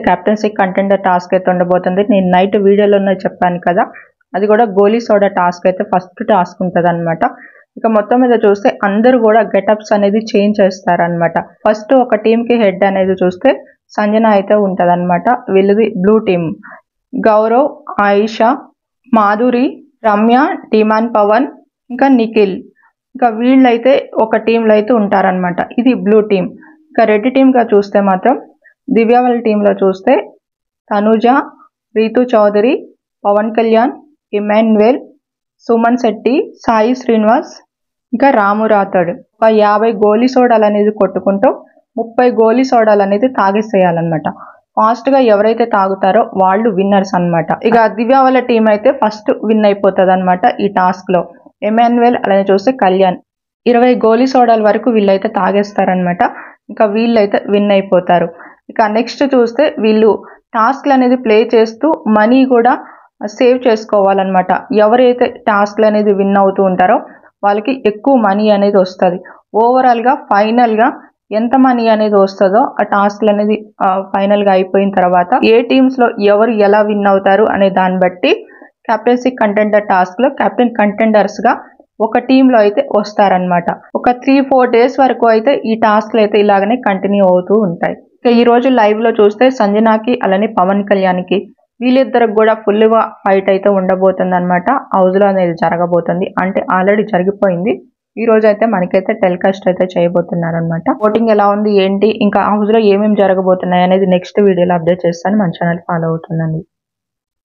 Captaincy contender task అయితే ఉండబోతుంది. నేను నైట్ వీడియోలోనే చెప్పాను కదా, అది కూడా గోలీ సోడా టాస్క్ అయితే ఫస్ట్ టాస్క్ ఉంటుంది అనమాట. ఇక మొత్తం మీద చూస్తే అందరూ కూడా గెటప్స్ అనేది చేంజ్ చేస్తారనమాట. ఫస్ట్ ఒక టీంకి హెడ్ అనేది చూస్తే సంజన అయితే ఉంటుంది అనమాట. వీళ్ళది బ్లూ టీమ్. గౌరవ్, ఆయిషా, మాధురి, రమ్య, టీమాన్ పవన్, ఇంకా నిఖిల్, ఇంకా వీళ్ళైతే ఒక టీంలో అయితే ఉంటారనమాట. ఇది బ్లూ టీం. ఇంకా రెడ్ టీమ్గా చూస్తే మాత్రం దివ్య వాళ్ళ టీంలో చూస్తే తనుజ, రీతు చౌదరి, పవన్ కళ్యాణ్, ఇమాన్యుయల్, సుమన్ శెట్టి, సాయి శ్రీనివాస్, ఇంకా రాము రాథోడ్. ఒక 50 గోలీ సోడాలు అనేది కొట్టుకుంటూ 30 గోలీ సోడాలు అనేది తాగేసేయాలన్నమాట. ఫాస్ట్గా ఎవరైతే తాగుతారో వాళ్ళు విన్నర్స్ అనమాట. ఇక దివ్య వాళ్ళ టీం అయితే ఫస్ట్ విన్ అయిపోతుంది అనమాట ఈ టాస్క్లో. ఇమాన్యుయల్ అలానే చూస్తే కళ్యాణ్ 20 గోలీ సోడాల వరకు వీళ్ళైతే తాగేస్తారనమాట. ఇంకా వీళ్ళైతే విన్ అయిపోతారు. ఇక నెక్స్ట్ చూస్తే వీళ్ళు టాస్క్లు అనేది ప్లే చేస్తూ మనీ కూడా సేవ్ చేసుకోవాలన్నమాట. ఎవరైతే టాస్క్లు అనేది విన్ అవుతూ ఉంటారో వాళ్ళకి ఎక్కువ మనీ అనేది వస్తుంది. ఓవరాల్గా ఫైనల్గా ఎంత మనీ అనేది వస్తుందో ఆ టాస్క్లు అనేది ఫైనల్గా అయిపోయిన తర్వాత ఏ టీమ్స్లో ఎవరు ఎలా విన్ అవుతారు అనే దాన్ని బట్టి కెప్టెన్సీ కంటెండర్ టాస్క్లో కెప్టెన్ కంటెండర్స్గా ఒక టీంలో అయితే వస్తారనమాట. ఒక 3-4 డేస్ వరకు అయితే ఈ టాస్క్లు అయితే ఇలాగనే కంటిన్యూ అవుతూ ఉంటాయి. ఇక ఈరోజు లైవ్లో చూస్తే సంజనాకి అలానే పవన్ కళ్యాణ్కి వీళ్ళిద్దరికి కూడా ఫుల్గా ఫైట్ అయితే ఉండబోతుంది అనమాట. హౌస్లో అనేది జరగబోతుంది, అంటే ఆల్రెడీ జరిగిపోయింది. ఈ రోజు అయితే మనకైతే టెలికాస్ట్ అయితే చేయబోతున్నారు అనమాట. ఓటింగ్ ఎలా ఉంది ఏంటి, ఇంకా హౌస్లో ఏమేమి జరగబోతున్నాయి అనేది నెక్స్ట్ వీడియోలో అప్డేట్ చేస్తాను. మన ఛానల్ ఫాలో అవుతుందండి.